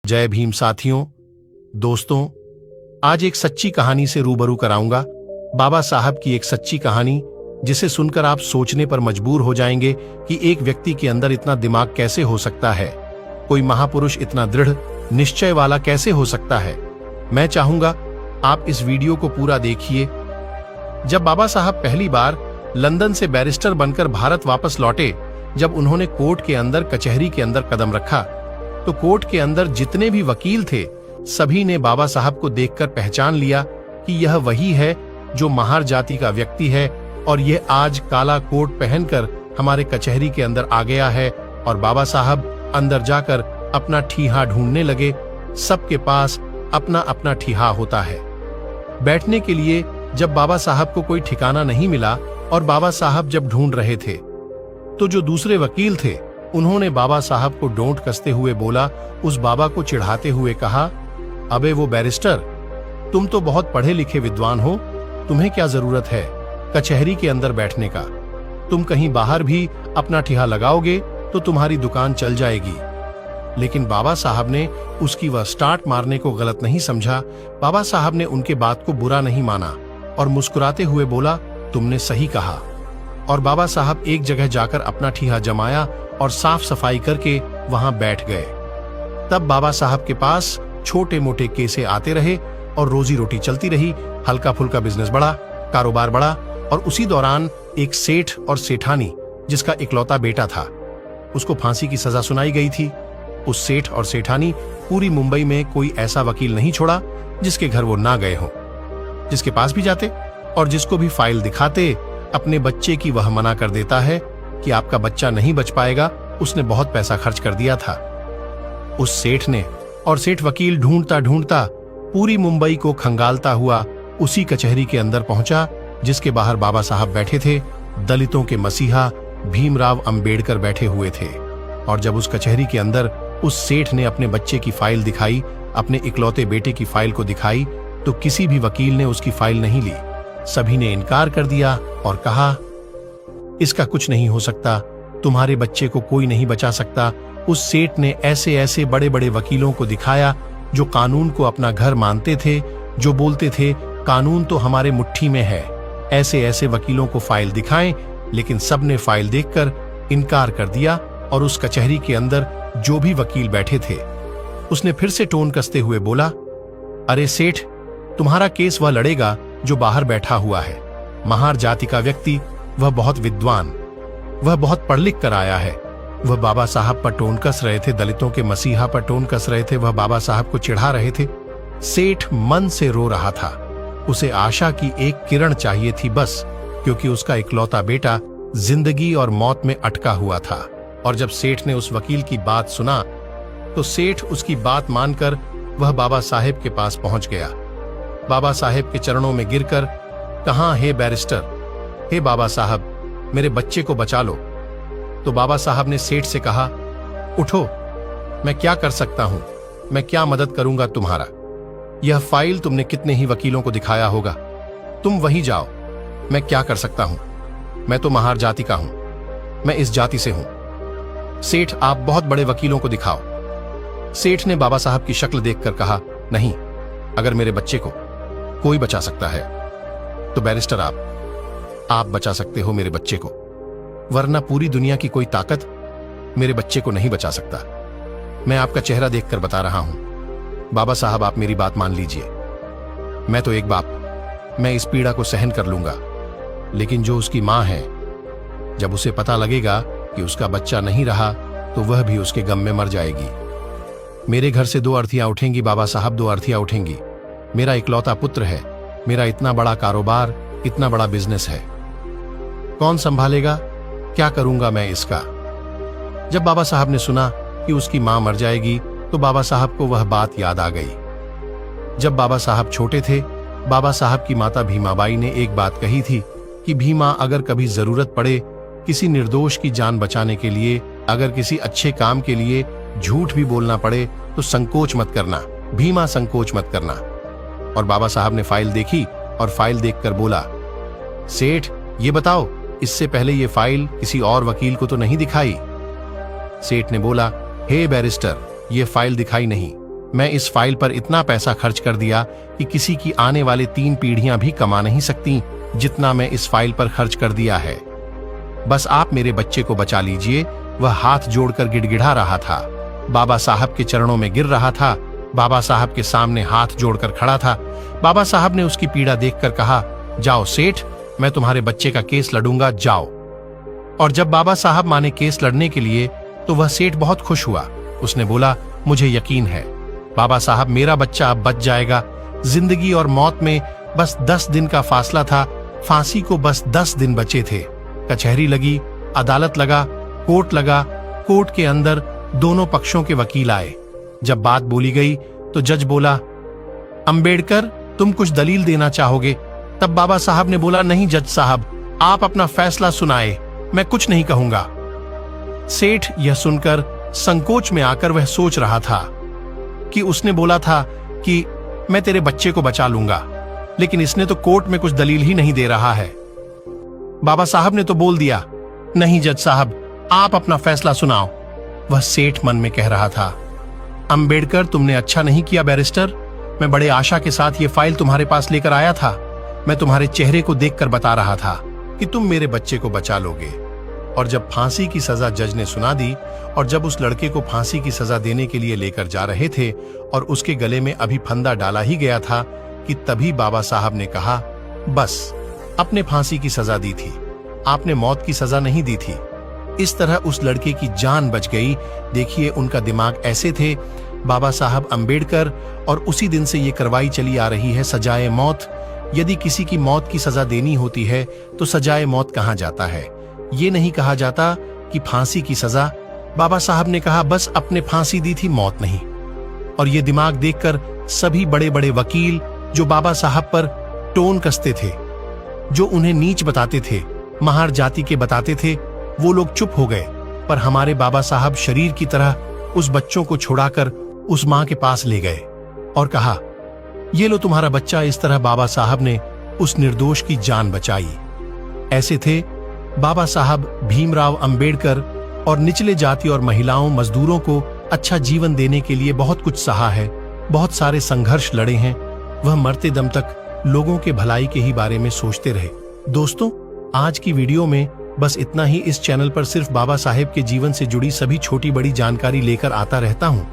जय भीम साथियों, दोस्तों, आज एक सच्ची कहानी से रूबरू कराऊंगा। बाबा साहब की एक सच्ची कहानी जिसे सुनकर आप सोचने पर मजबूर हो जाएंगे कि एक व्यक्ति के अंदर इतना दिमाग कैसे हो सकता है, कोई महापुरुष इतना दृढ़ निश्चय वाला कैसे हो सकता है। मैं चाहूंगा आप इस वीडियो को पूरा देखिए। जब बाबा साहब पहली बार लंदन से बैरिस्टर बनकर भारत वापस लौटे, जब उन्होंने कोर्ट के अंदर, कचहरी के अंदर कदम रखा, तो कोर्ट के अंदर जितने भी वकील थे सभी ने बाबा साहब को देखकर पहचान लिया कि यह वही है जो महार जाति का व्यक्ति है और यह आज काला कोट पहनकर हमारे कचहरी के अंदर आ गया है। और बाबा साहब अंदर जाकर अपना ठीहा ढूंढने लगे। सबके पास अपना अपना ठीहा होता है। बैठने के लिए जब बाबा साहब को कोई ठिकाना नहीं मिला और बाबा साहब जब ढूंढ रहे थे, तो जो दूसरे वकील थे उन्होंने बाबा साहब को डोंट कसते हुए बोला, उस बाबा को चिढ़ाते हुए कहा, अबे वो बैरिस्टर, तुम तो बहुत पढ़े लिखे विद्वान हो, तुम्हें क्या जरूरत है कचहरी के अंदर बैठने का? तुम कहीं बाहर भी अपना ठिहा लगाओगे तो तुम्हारी दुकान चल जाएगी। लेकिन बाबा साहब ने उसकी वह स्टार्ट मारने को गलत नहीं समझा। बाबा साहब ने उनके बात को बुरा नहीं माना और मुस्कुराते हुए बोला, तुमने सही कहा। और बाबा साहब एक जगह जाकर अपना ठिहा जमाया और साफ सफाई करके वहां बैठ गए। तब बाबा साहब के पास छोटे मोटे केसे आते रहे और रोजी रोटी चलती रही। हल्का फुल्का बिजनेस बढ़ा, कारोबार बढ़ा। और उसी दौरान एक सेठ और सेठानी जिसका इकलौता बेटा था, उसको फांसी की सजा सुनाई गई थी। उस सेठ और सेठानी पूरी मुंबई में कोई ऐसा वकील नहीं छोड़ा जिसके घर वो ना गए हों। जिसके पास भी जाते और जिसको भी फाइल दिखाते, अपने बच्चे की वह मना कर देता है कि आपका बच्चा नहीं बच पाएगा, उसने बहुत पैसा खर्च कर दिया था। उस सेठ ने और सेठ वकील ढूंढता ढूंढता पूरी मुंबई को खंगालता हुआ उसी कचहरी के अंदर पहुंचा जिसके बाहर बाबा साहब बैठे थे। दलितों के मसीहा भीमराव अंबेडकर बैठे हुए थे। और जब उस कचहरी के अंदर उस सेठ ने अपने बच्चे की फाइल दिखाई, अपने इकलौते बेटे की फाइल को दिखाई, तो किसी भी वकील ने उसकी फाइल नहीं ली। सभी ने इनकार कर दिया और कहा, इसका कुछ नहीं हो सकता, तुम्हारे बच्चे को कोई नहीं बचा सकता। उस सेठ ने ऐसे ऐसे बड़े बड़े वकीलों को दिखाया जो कानून को अपना घर मानते थे, जो बोलते थे कानून तो हमारे मुट्ठी में है। ऐसे ऐसे वकीलों को फाइल दिखाएं, लेकिन सबने फाइल देखकर इनकार कर दिया। और उस कचहरी के अंदर जो भी वकील बैठे थे, उसने फिर से टोन कसते हुए बोला, अरे सेठ, तुम्हारा केस वह लड़ेगा जो बाहर बैठा हुआ है। महार जाति का व्यक्ति, वह बहुत विद्वान, वह बहुत पढ़ लिख कर आया है। वह बाबा साहब पर टोन कस रहे थे, दलितों के मसीहा पर टोन कस रहे थे, वह बाबा साहब को चिढ़ा रहे थे। सेठ मन से रो रहा था। उसे आशा की एक किरण चाहिए थी बस, क्योंकि उसका इकलौता बेटा जिंदगी और मौत में अटका हुआ था। और जब सेठ ने उस वकील की बात सुना, तो सेठ उसकी बात मानकर वह बाबा साहेब के पास पहुंच गया। बाबा साहेब के चरणों में गिरकर कहा, हे बैरिस्टर, हे बाबा साहब, मेरे बच्चे को बचा लो। तो बाबा साहब ने सेठ से कहा, उठो, मैं क्या कर सकता हूं, मैं क्या मदद करूंगा तुम्हारा। यह फाइल तुमने कितने ही वकीलों को दिखाया होगा, तुम वहीं जाओ, मैं क्या कर सकता हूं। मैं तो महार जाति का हूं, मैं इस जाति से हूं। सेठ, आप बहुत बड़े वकीलों को दिखाओ। सेठ ने बाबा साहब की शक्ल देखकर कहा, नहीं, अगर मेरे बच्चे को कोई बचा सकता है तो बैरिस्टर आप बचा सकते हो मेरे बच्चे को, वरना पूरी दुनिया की कोई ताकत मेरे बच्चे को नहीं बचा सकता। मैं आपका चेहरा देखकर बता रहा हूं। बाबा साहब, आप मेरी बात मान लीजिए। मैं तो एक बाप, मैं इस पीड़ा को सहन कर लूंगा, लेकिन जो उसकी मां है, जब उसे पता लगेगा कि उसका बच्चा नहीं रहा, तो वह भी उसके गम में मर जाएगी। मेरे घर से 2 अर्थियां उठेंगी बाबा साहब, 2 अर्थियां उठेंगी। मेरा इकलौता पुत्र है, मेरा इतना बड़ा कारोबार, इतना बड़ा बिजनेस है, कौन संभालेगा? क्या करूंगा मैं इसका? जब बाबा साहब ने सुना कि उसकी मां मर जाएगी, तो बाबा साहब को वह बात याद आ गई। जब बाबा साहब छोटे थे, बाबा साहब की माता भीमाबाई ने एक बात कही थी कि भीमा, अगर कभी जरूरत पड़े किसी निर्दोष की जान बचाने के लिए, अगर किसी अच्छे काम के लिए झूठ भी बोलना पड़े, तो संकोच मत करना भीमा, संकोच मत करना। और बाबा साहब ने फाइल देखी और फाइल देखकर बोला, सेठ, ये बताओ, इससे पहले ये फाइल किसी और वकील को तो नहीं दिखाई? सेठ ने बोला, हे बैरिस्टर, ये फाइल दिखाई नहीं, मैं इस फाइल पर इतना पैसा खर्च कर दिया कि किसी की आने वाले 3 पीढ़ियां भी कमा नहीं सकती जितना मैं इस फाइल पर खर्च कर दिया है। बस आप मेरे बच्चे को बचा लीजिए। वह हाथ जोड़कर गिड़गिड़ा रहा था। बाबा साहब के चरणों में गिर रहा था। बाबा साहब के सामने हाथ जोड़कर खड़ा था। बाबा साहब ने उसकी पीड़ा देखकर कहा, जाओ सेठ, मैं तुम्हारे बच्चे का केस लड़ूंगा, जाओ। और जब बाबा साहब माने केस लड़ने के लिए तो वह सेठ बहुत खुश हुआ। उसने बोला, मुझे यकीन है बाबा साहब, मेरा बच्चा अब बच जाएगा। जिंदगी और मौत में बस 10 दिन का फासला था। फांसी को बस 10 दिन बचे थे। कचहरी लगी, अदालत लगा, कोर्ट लगा। कोर्ट के अंदर दोनों पक्षों के वकील आए। जब बात बोली गई तो जज बोला, अंबेडकर, तुम कुछ दलील देना चाहोगे? तब बाबा साहब ने बोला, नहीं जज साहब, आप अपना फैसला सुनाए, मैं कुछ नहीं कहूंगा। सेठ यह सुनकर संकोच में आकर वह सोच रहा था कि उसने बोला था कि मैं तेरे बच्चे को बचा लूंगा, लेकिन इसने तो कोर्ट में कुछ दलील ही नहीं दे रहा है। बाबा साहब ने तो बोल दिया, नहीं जज साहब, आप अपना फैसला सुनाओ। वह सेठ मन में कह रहा था, अंबेडकर, तुमने अच्छा नहीं किया बैरिस्टर। मैं बड़े आशा के साथ ये फाइल तुम्हारे पास लेकर आया था। मैं तुम्हारे चेहरे को देखकर बता रहा था कि तुम मेरे बच्चे को बचा लोगे। और जब फांसी की सजा जज ने सुना दी और जब उस लड़के को फांसी की सजा देने के लिए लेकर जा रहे थे और उसके गले में अभी फंदा डाला ही गया था कि तभी बाबा साहब ने कहा, बस, अपने फांसी की सजा दी थी, आपने मौत की सजा नहीं दी थी। इस तरह उस लड़के की जान बच गई। देखिए, उनका दिमाग ऐसे थे बाबा साहब अंबेडकर, और उसी दिन से ये करवाई चली आ रही है सजाए मौत। यदि किसी की मौत की सजा देनी होती है तो सजाए मौत कहा जाता है, ये नहीं कहा जाता कि फांसी की सजा। बाबा साहब ने कहा, बस अपने फांसी दी थी, मौत नहीं। और ये दिमाग देखकर सभी बड़े बड़े वकील जो बाबा साहब पर टोन कसते थे, जो उन्हें नीच बताते थे, महार जाति के बताते थे, वो लोग चुप हो गए। पर हमारे बाबा साहब शरीर की तरह उस बच्चों को छुड़ाकर उस मां के पास ले गए और कहा, ये लो तुम्हारा बच्चा। इस तरह बाबा साहब ने उस निर्दोष की जान बचाई। ऐसे थे बाबा साहब भीमराव अंबेडकर, और निचले जाति और महिलाओं, मजदूरों को अच्छा जीवन देने के लिए बहुत कुछ सहा है, बहुत सारे संघर्ष लड़े हैं। वह मरते दम तक लोगों के भलाई के ही बारे में सोचते रहे। दोस्तों, आज की वीडियो में बस इतना ही। इस चैनल पर सिर्फ बाबा साहेब के जीवन से जुड़ी सभी छोटी बड़ी जानकारी लेकर आता रहता हूं।